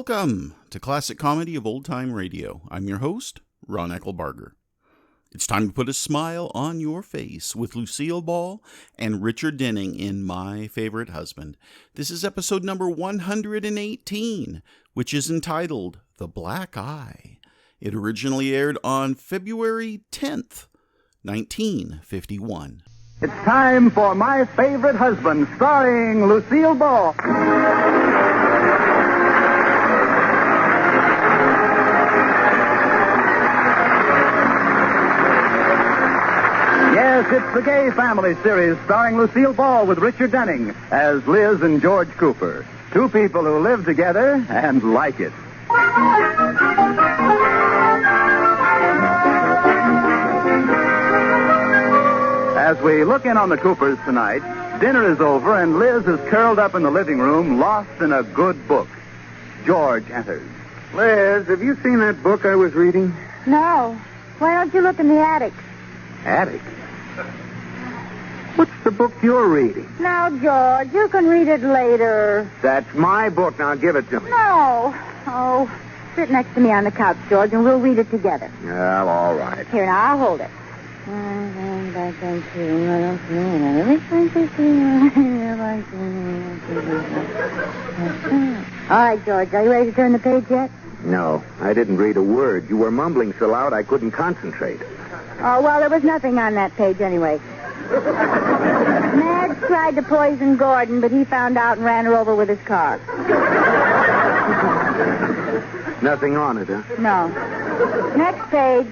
Welcome to Classic Comedy of Old Time Radio. I'm your host, Ron Eckelbarger. It's time to put a smile on your face with Lucille Ball and Richard Denning in My Favorite Husband. This is episode number 118, which is entitled The Black Eye. It originally aired on February 10th, 1951. It's time for My Favorite Husband, starring Lucille Ball. Yes, it's the Gay Family series starring Lucille Ball with Richard Denning as Liz and George Cooper. Two people who live together and like it. As we look in on the Coopers tonight, dinner is over and Liz is curled up in the living room, lost in a good book. George enters. Liz, have you seen that book I was reading? No. Why don't you look in the attic? Attic? What's the book you're reading? Now, George, you can read it later. That's my book. Now give it to me. No. Oh, sit next to me on the couch, George, and we'll read it together. Well, all right. Here, now, I'll hold it. All right, George, are you ready to turn the page yet? No, I didn't read a word. You were mumbling so loud I couldn't concentrate. Oh, well, there was nothing on that page anyway. Madge tried to poison Gordon, but he found out and ran her over with his car. Nothing on it, huh? No. Next page.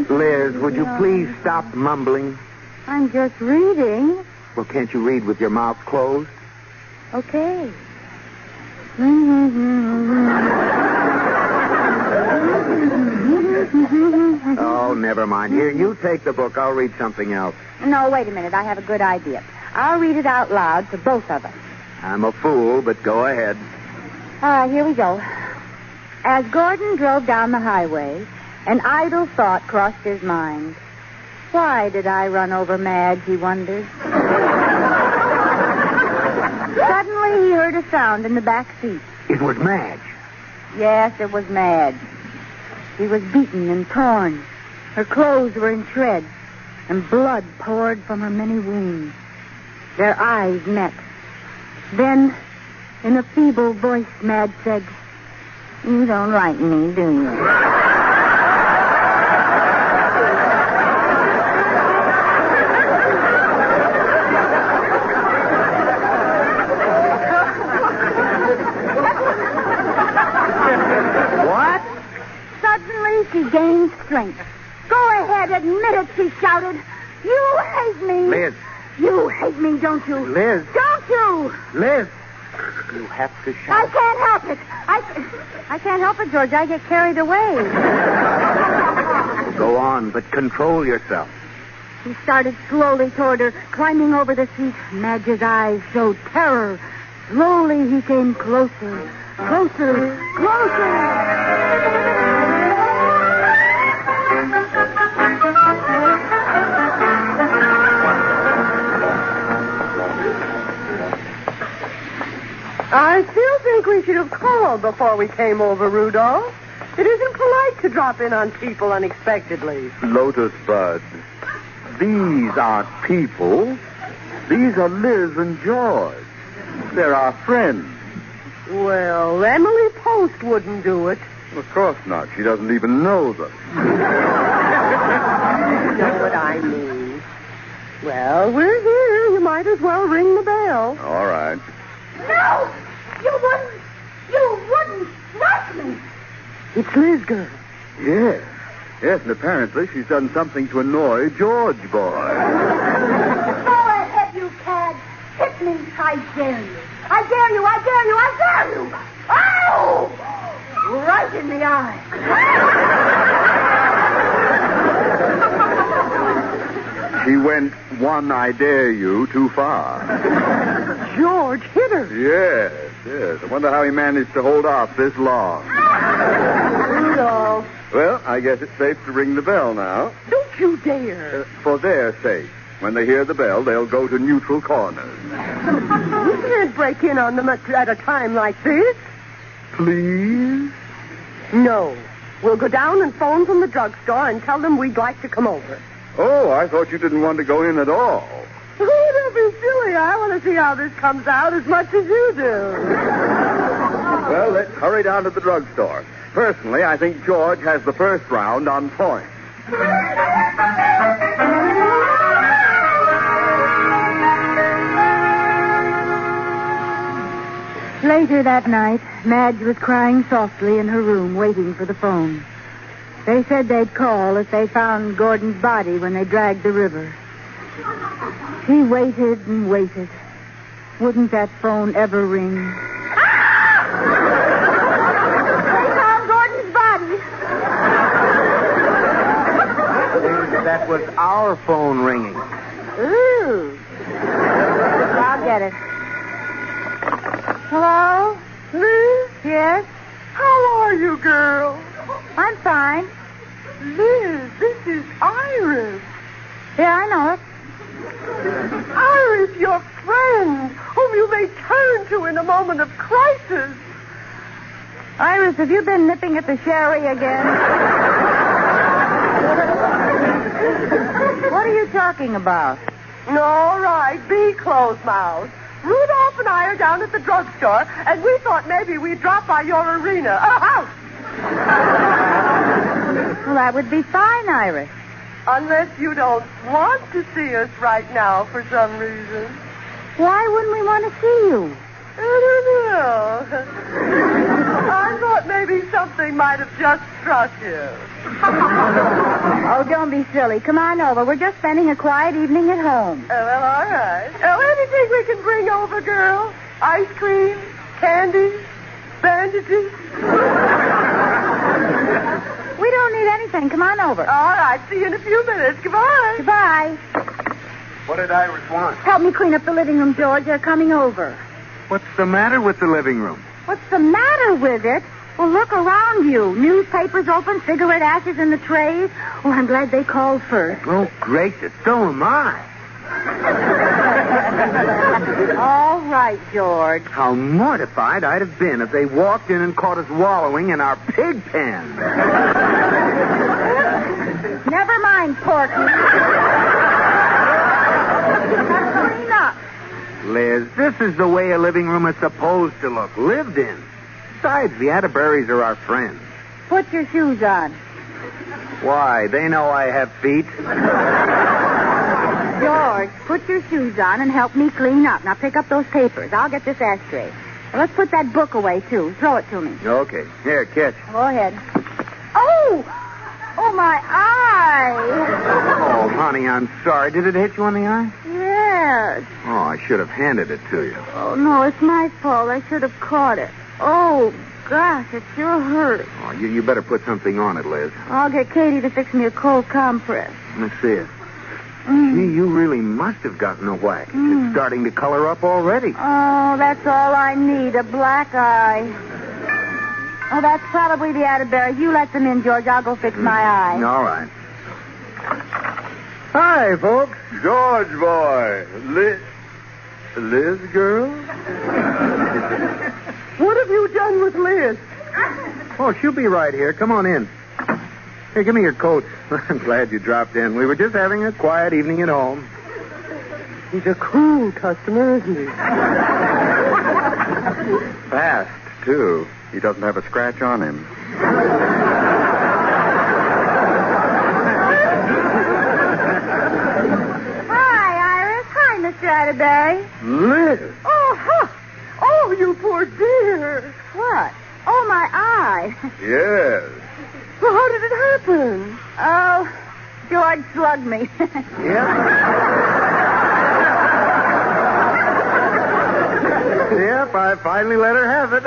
Liz, would you please stop mumbling? I'm just reading. Well, can't you read with your mouth closed? Okay. Oh, never mind. Here, you take the book. I'll read something else. No, wait a minute. I have a good idea. I'll read it out loud to both of us. I'm a fool, but go ahead. All right, here we go. As Gordon drove down the highway, an idle thought crossed his mind. Why did I run over Madge, he wondered. Suddenly he heard a sound in the back seat. It was Madge. Yes, it was Madge. She was beaten and torn. Her clothes were in shreds, and blood poured from her many wounds. Their eyes met. Then, in a feeble voice, Madge said, "You don't like me, do you?" What? Suddenly, she gained strength. "Go ahead, admit it," she shouted. "You hate me." Liz. You hate me, don't you? Liz. Don't you? Liz. You have to I shout. can't help it. I can't help it, George. I get carried away. Go on, but control yourself. He started slowly toward her, climbing over the seat. Madge's eyes showed terror. Slowly he came closer, closer, closer. I still think we should have called before we came over, Rudolph. It isn't polite to drop in on people unexpectedly. Lotus Bud, these aren't people. These are Liz and George. They're our friends. Well, Emily Post wouldn't do it. Of course not. She doesn't even know them. You know what I mean. Well, we're here. You might as well ring the bell. All right. No! You wouldn't like me. It's Liz, girl. Yes. Yes, and apparently she's done something to annoy George boy. Go ahead, you cad. Hit me. I dare you. I dare you. I dare you. I dare you. Ow! Right in the eye. She went one I dare you too far. George hit her. Yes. I wonder how he managed to hold off this long. Rudolph. Well, I guess it's safe to ring the bell now. Don't you dare. For their sake. When they hear the bell, they'll go to neutral corners. We can't break in on them at a time like this. Please? No. We'll go down and phone from the drugstore and tell them we'd like to come over. Oh, I thought you didn't want to go in at all. Oh, don't be silly. I want to see how this comes out as much as you do. Well, let's hurry down to the drugstore. Personally, I think George has the first round on point. Later that night, Madge was crying softly in her room, waiting for the phone. They said they'd call if they found Gordon's body when they dragged the river. She waited and waited. Wouldn't that phone ever ring? They found Gordon's body. That was our phone ringing. Ooh. I'll get it. Hello? Liz? Yes? How are you, girl? I'm fine. Liz, this is Iris. Yeah, I know it. Iris, your friend, whom you may turn to in a moment of crisis. Iris, have you been nipping at the sherry again? What are you talking about? All right, be close-mouthed. Rudolph and I are down at the drugstore, and we thought maybe we'd drop by your house. Well, that would be fine, Iris. Unless you don't want to see us right now for some reason. Why wouldn't we want to see you? I don't know. I thought maybe something might have just struck you. Oh, don't be silly. Come on over. We're just spending a quiet evening at home. Oh, well, all right. Oh, anything we can bring over, girl? Ice cream, candy, bandages? We don't need anything. Come on over. All right, see you in a few minutes. Goodbye. Goodbye. What did Iris want? Help me clean up the living room, George. They're coming over. What's the matter with the living room? What's the matter with it? Well, look around you. Newspapers open, cigarette ashes in the trays. Oh, I'm glad they called first. Oh, gracious, so am I. All right, George. How mortified I'd have been if they walked in and caught us wallowing in our pig pen. Never mind, Porky. Now clean up. Liz, this is the way a living room is supposed to look, lived in. Besides, the Atterburys are our friends. Put your shoes on. Why? They know I have feet. George, put your shoes on and help me clean up. Now pick up those papers. I'll get this ashtray. Now, let's put that book away, too. Throw it to me. Okay. Here, catch. Go ahead. Oh! Oh, my eye! Oh, honey, I'm sorry. Did it hit you on the eye? Yes. Oh, I should have handed it to you. Oh, no, it's my fault. I should have caught it. Oh, gosh, it sure hurt. Oh, you better put something on it, Liz. I'll get Katie to fix me a cold compress. Let me see it. Gee, you really must have gotten a whack. It's starting to color up already. Oh, that's all I need, a black eye. Oh, that's probably the Atterburys. You let them in, George. I'll go fix my eye. All right. Hi, folks. George, boy. Liz, girl? What have you done with Liz? Oh, she'll be right here. Come on in. Here, give me your coat. I'm glad you dropped in. We were just having a quiet evening at home. He's a cool customer, isn't he? Fast, too. He doesn't have a scratch on him. Hi, Iris. Hi, Mr. Atterbury. Liz! Oh, you poor dear. What? Oh, my eye. Yes. Well, how did it happen? Oh, George slugged me. Yep, I finally let her have it.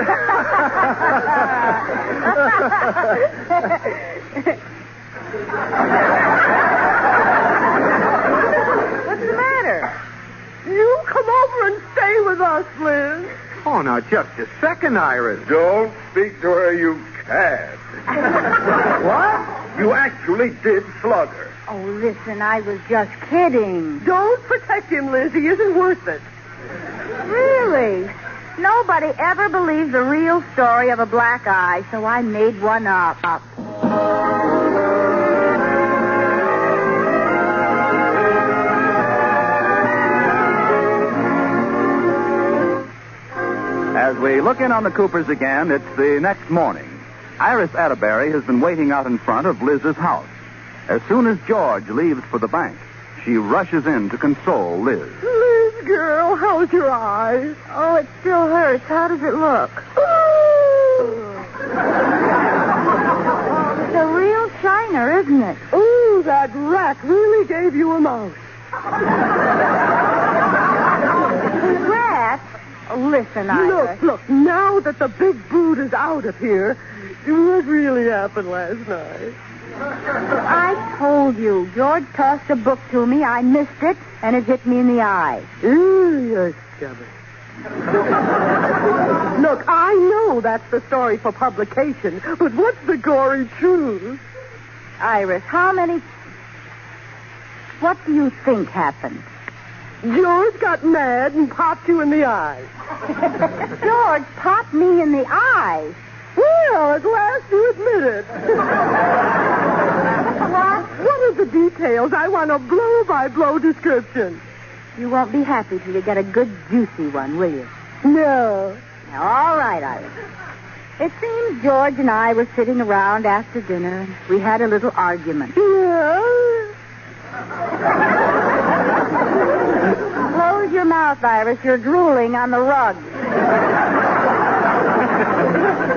What's the matter? You come over and stay with us, Liz. Oh, now, just a second, Iris. Don't speak to her, you cad. What? You actually did slug her. Oh, listen, I was just kidding. Don't protect him, Liz. He isn't worth it. Really? Nobody ever believes the real story of a black eye, so I made one up. As we look in on the Coopers again, it's the next morning. Iris Atterbury has been waiting out in front of Liz's house. As soon as George leaves for the bank, she rushes in to console Liz. Liz, girl, how's your eye? Oh, it still hurts. How does it look? It's a real shiner, isn't it? Ooh, that rat really gave you a mouth. Rat? Oh, listen, Iris. Look, now that the big brute is out of here, what really happened last night? I told you. George tossed a book to me. I missed it, and it hit me in the eye. Ooh, you're stubborn. Look, I know that's the story for publication, but what's the gory truth? Iris, what do you think happened? George got mad and popped you in the eye. George popped me in the eye. Well, at last you admit it. What? What are the details? I want a blow-by-blow description. You won't be happy till you get a good juicy one, will you? No. All right, Iris. It seems George and I were sitting around after dinner, and we had a little argument. Yeah? Close your mouth, Iris. You're drooling on the rug.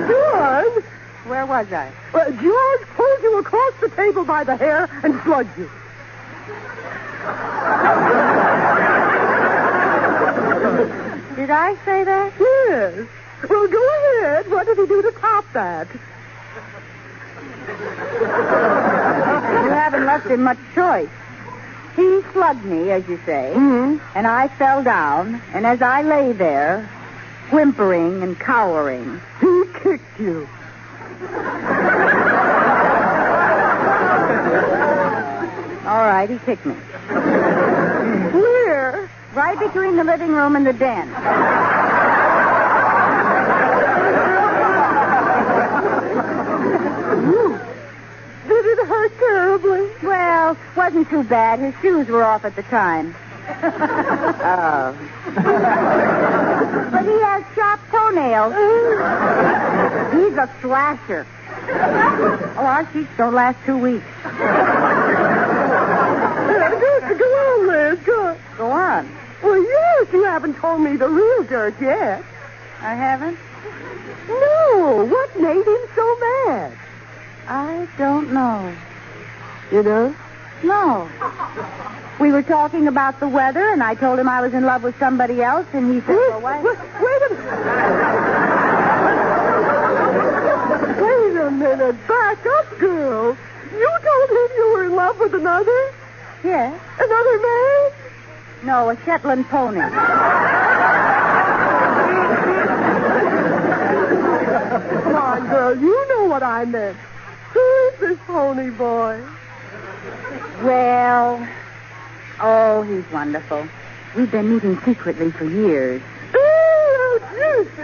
George? Where was I? George pulled you across the table by the hair and slugged you. Did I say that? Yes. Well, go ahead. What did he do to top that? You haven't left him much choice. He slugged me, as you say, and I fell down, and as I lay there, whimpering and cowering, he kicked you. All right, he kicked me. Where? Right between the living room and the den. Did it hurt terribly? Well, wasn't too bad. His shoes were off at the time. Oh. But he has sharp toenails. He's a slasher. Oh, our sheets don't last 2 weeks. Go on, Liz. Go on. Well, yes, you haven't told me the real dirt yet. I haven't? No. What made him so mad? I don't know. You know? No. We were talking about the weather, and I told him I was in love with somebody else, and he said, well, why? Wait a minute. Wait a minute. Back up, girl. You told him you were in love with another? Yes. Another man? No, a Shetland pony. Come on, girl. You know what I meant. Who is this pony boy? Well, he's wonderful. We've been meeting secretly for years. Oh, juicy.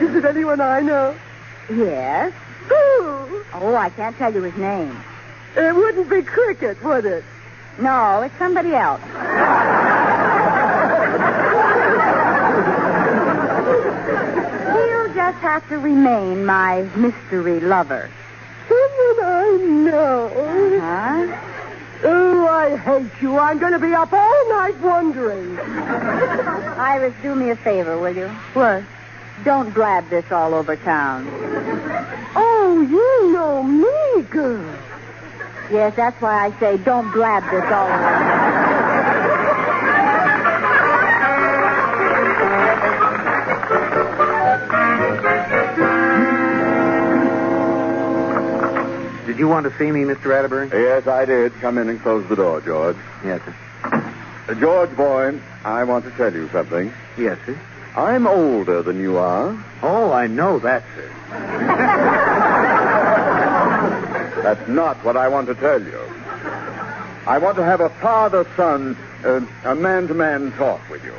Is it anyone I know? Yes. Who? Oh, I can't tell you his name. It wouldn't be Cricket, would it? No, it's somebody else. He'll just have to remain my mystery lover. Someone I know. Huh? Oh, I hate you. I'm going to be up all night wondering. Iris, do me a favor, will you? What? Don't blab this all over town. Oh, you know me, girl. Yes, that's why I say don't blab this all over town. Did you want to see me, Mr. Atterbury? Yes, I did. Come in and close the door, George. Yes, sir. George, boy, I want to tell you something. Yes, sir. I'm older than you are. Oh, I know that, sir. That's not what I want to tell you. I want to have a father-son, a man-to-man talk with you.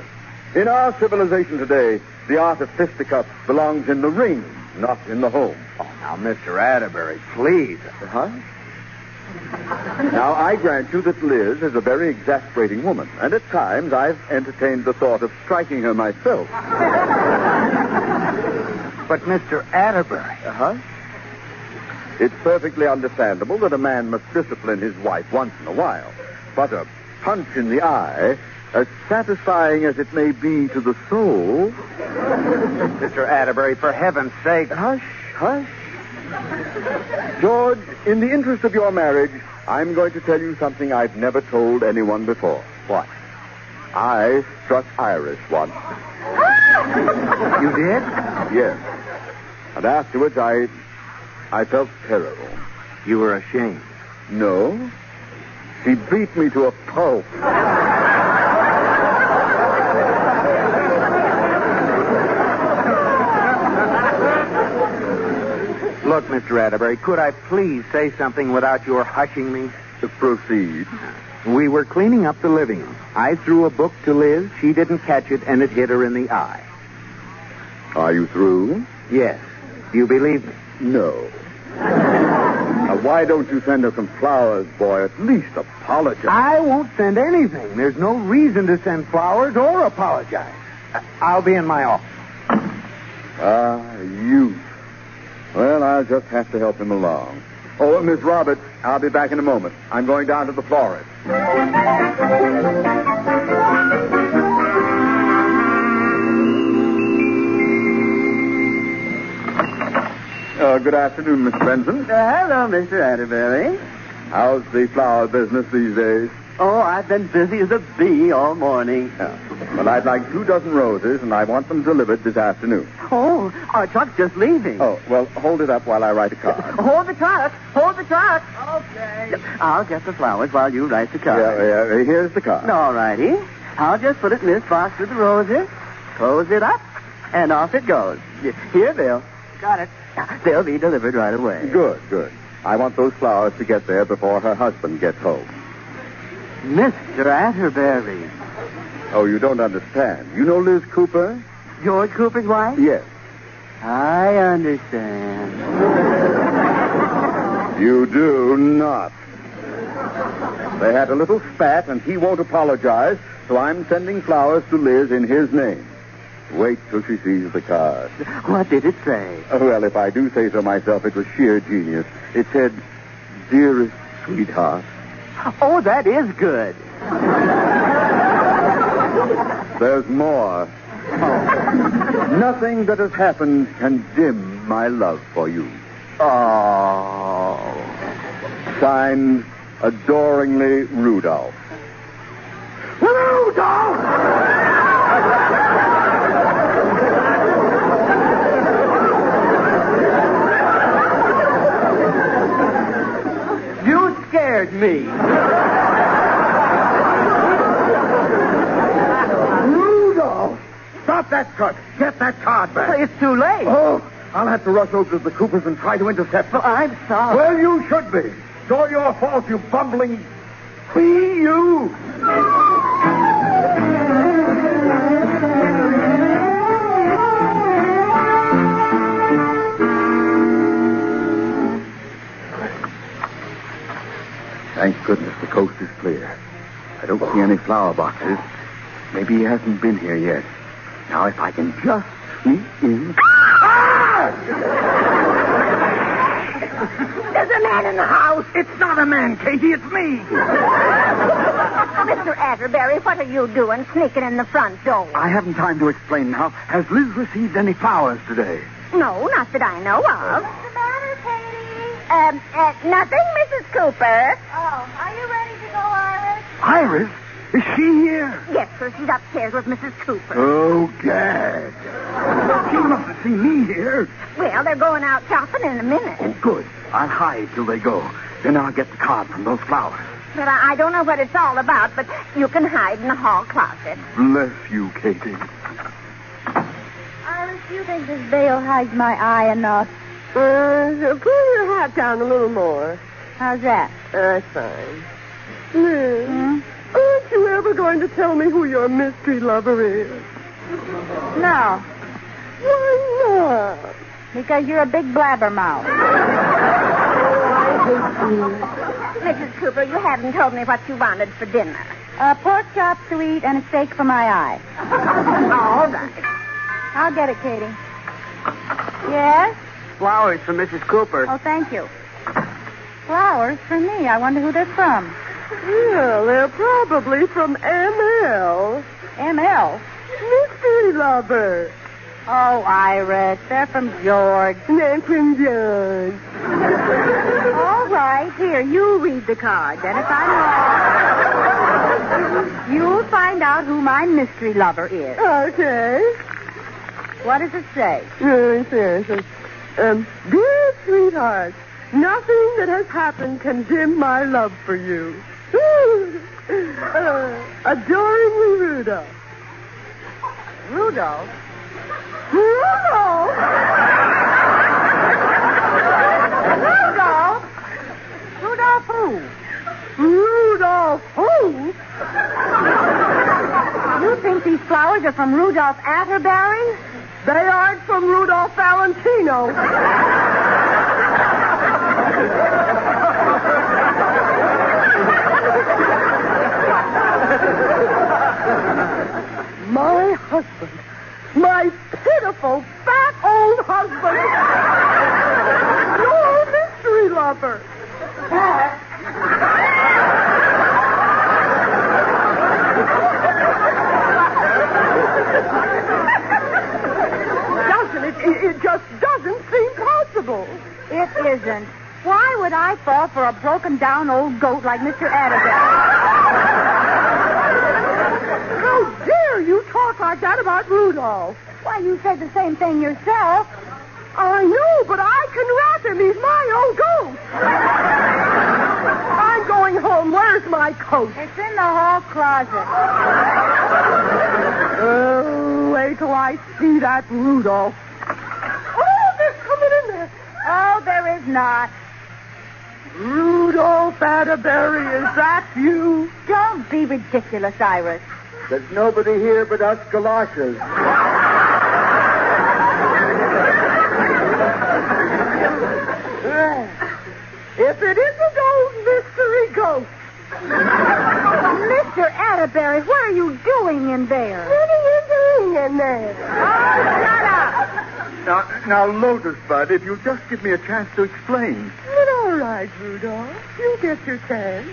In our civilization today, the art of fisticuffs belongs in the ring, not in the home. Oh, now, Mr. Atterbury, please. Huh? Now, I grant you that Liz is a very exasperating woman, and at times I've entertained the thought of striking her myself. But, Mr. Atterbury. Uh-huh. It's perfectly understandable that a man must discipline his wife once in a while. But a punch in the eye, as satisfying as it may be to the soul... Mr. Atterbury, for heaven's sake. Hush, hush. George, in the interest of your marriage, I'm going to tell you something I've never told anyone before. What? I struck Iris once. You did? Yes. And afterwards, I felt terrible. You were ashamed. No. She beat me to a pulp. Look, Mr. Atterbury, could I please say something without your hushing me? To proceed. We were cleaning up the living room. I threw a book to Liz. She didn't catch it, and it hit her in the eye. Are you through? Yes. Do you believe me? No. Now, why don't you send her some flowers, boy? At least apologize. I won't send anything. There's no reason to send flowers or apologize. I'll be in my office. Youth. Well, I'll just have to help him along. Oh, Miss Roberts, I'll be back in a moment. I'm going down to the florist. Good afternoon, Mr. Benson. Hello, Mr. Atterbury. How's the flower business these days? Oh, I've been busy as a bee all morning. Yeah. Well, I'd like 24 roses, and I want them delivered this afternoon. Oh, our truck's just leaving. Oh, well, hold it up while I write a card. Hold the truck. Hold the truck. Okay. I'll get the flowers while you write the card. Yeah, here's the card. All righty. I'll just put it in this box with the roses, close it up, and off it goes. Here, Bill. Got it. They'll be delivered right away. Good. I want those flowers to get there before her husband gets home. Mr. Atterbury. Oh, you don't understand. You know Liz Cooper? George Cooper's wife? Yes. I understand. You do not. They had a little spat, and he won't apologize, so I'm sending flowers to Liz in his name. Wait till she sees the card. What did it say? Oh, well, if I do say so myself, it was sheer genius. It said, "Dearest sweetheart." Oh, that is good. There's more. Nothing that has happened can dim my love for you. Oh. Signed, adoringly, Rudolph. Rudolph! You scared me. Rudolph! Stop that truck. Get that card back. It's too late. Oh, I'll have to rush over to the Coopers and try to intercept them. I'm sorry. Well, you should be. It's all your fault, you bumbling... you! Thank goodness the coast is clear. I don't see any flower boxes. Maybe he hasn't been here yet. Now, if I can just sneak in... There's a man in the house. It's not a man, Katie. It's me. Mr. Atterbury, what are you doing sneaking in the front door? I haven't time to explain now. Has Liz received any flowers today? No, not that I know of. What's the matter, Katie? Nothing, Mrs. Cooper. Oh, are you ready to go, Iris? Iris? Is she here? Yes, sir, she's upstairs with Mrs. Cooper. Oh, gad. She must have seen me here. Well, they're going out shopping in a minute. Oh, good. I'll hide till they go. Then I'll get the card from those flowers. But I don't know what it's all about, but you can hide in the hall closet. Bless you, Katie. Iris, do you think this veil hides my eye enough? Pull your hat down a little more. How's that? That's fine. Liz, aren't you ever going to tell me who your mystery lover is? No, Why not? because you're a big blabbermouth. Mrs. Cooper, you haven't told me what you wanted for dinner. Pork chop to eat and a steak for my eye. All right. I'll get it, Katie. Yes? Flowers for Mrs. Cooper. Oh, thank you. Flowers for me. I wonder who they're from. Well, they're probably from ML. ML. Mystery lover. Oh, Iris. They're from George. And from George. All right. Here, you read the card. Then if I'm wrong, you'll find out who my mystery lover is. Okay. What does it say? It says, dear sweetheart, nothing that has happened can dim my love for you. Adoringly, Rudolph. Rudolph? Rudolph! Rudolph? Rudolph who? Rudolph who? You think these flowers are from Rudolph Atterburys? They aren't from Rudolph Valentino. My husband. My pitiful, fat old husband. Your mystery lover. It just doesn't seem possible. It isn't. Why would I fall for a broken-down old goat like Mr. Atterbury? How dare you talk like that about Rudolph? Why, you said the same thing yourself. I know, but I can rap him. He's my old goat. I'm going home. Where's my coat? It's in the hall closet. Oh, wait till I see that Rudolph. Oh, there's someone in there. Oh, there is not. Rudolph Atterbury, is that you? Don't be ridiculous, Iris. There's nobody here but us galoshes. If it isn't old mystery ghost. Mr. Atterbury, what are you doing in there? What are you doing in there? Oh, shut up. Now, Lotus Bud, if you'll just give me a chance to explain. Well, all right, Rudolph. You get your chance.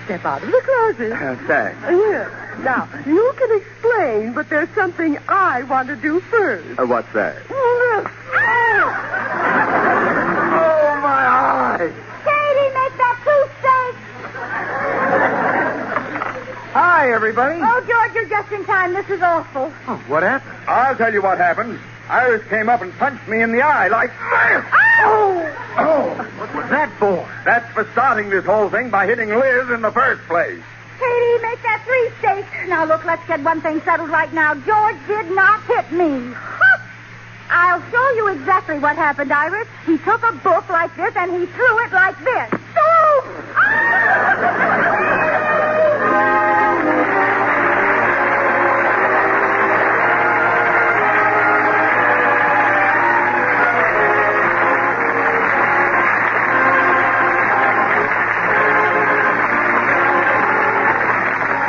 Step out of the closet. Thanks. Here. Now, you can explain, but there's something I want to do first. What's that? Oh, Oh, my eye! Katie, make that two steaks. Hi, everybody. Oh, George, you're just in time. This is awful. Oh, what happened? I'll tell you what happened. Iris came up and punched me in the eye like... Oh! What was that for? That's for starting this whole thing by hitting Liz in the first place. Katie, make that three steaks. Now, look, let's get one thing settled right now. George did not hit me. I'll show you exactly what happened, Iris. He took a book like this and he threw it like this. So...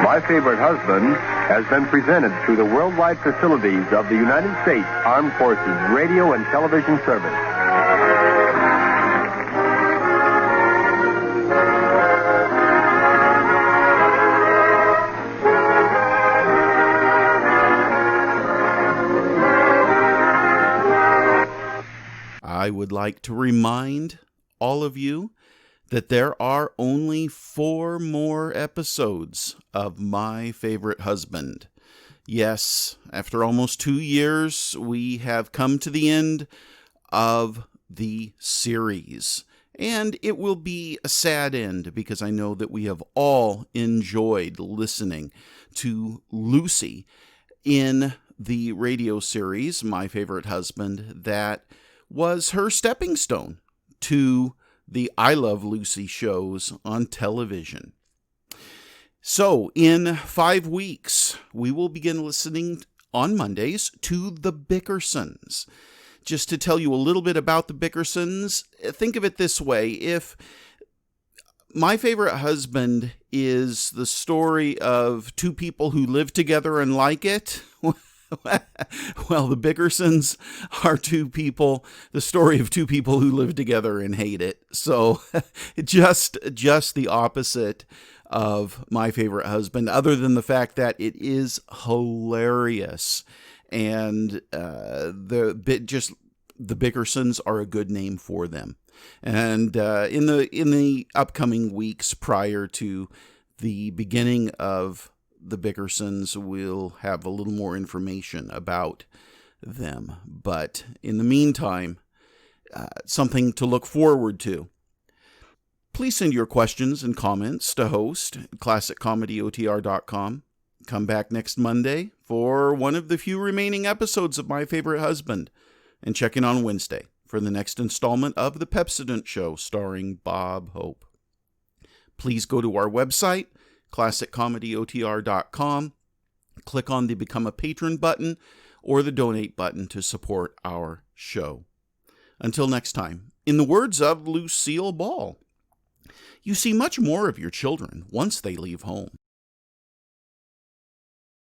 My Favorite Husband has been presented through the worldwide facilities of the United States Armed Forces Radio and Television Service. I would like to remind all of you that there are only 4 more episodes of My Favorite Husband. Yes, after almost 2 years, we have come to the end of the series. And it will be a sad end because I know that we have all enjoyed listening to Lucy in the radio series, My Favorite Husband, that was her stepping stone to the I Love Lucy shows on television. So, in 5 weeks, we will begin listening on Mondays to the Bickersons. Just to tell you a little bit about the Bickersons, think of it this way. If My Favorite Husband is the story of two people who live together and like it, well, the Bickersons are the story of two people who live together and hate it. So just the opposite of My Favorite Husband, other than the fact that it is hilarious. And the Bickersons are a good name for them. And in the upcoming weeks prior to the beginning of the Bickersons, we'll have a little more information about them. But in the meantime, something to look forward to. Please send your questions and comments to host at classiccomedyotr.com. Come back next Monday for one of the few remaining episodes of My Favorite Husband, and check in on Wednesday for the next installment of The Pepsodent Show starring Bob Hope. Please go to our website, classiccomedyotr.com, click on the Become a Patron button or the Donate button to support our show. Until next time, in the words of Lucille Ball, you see much more of your children once they leave home.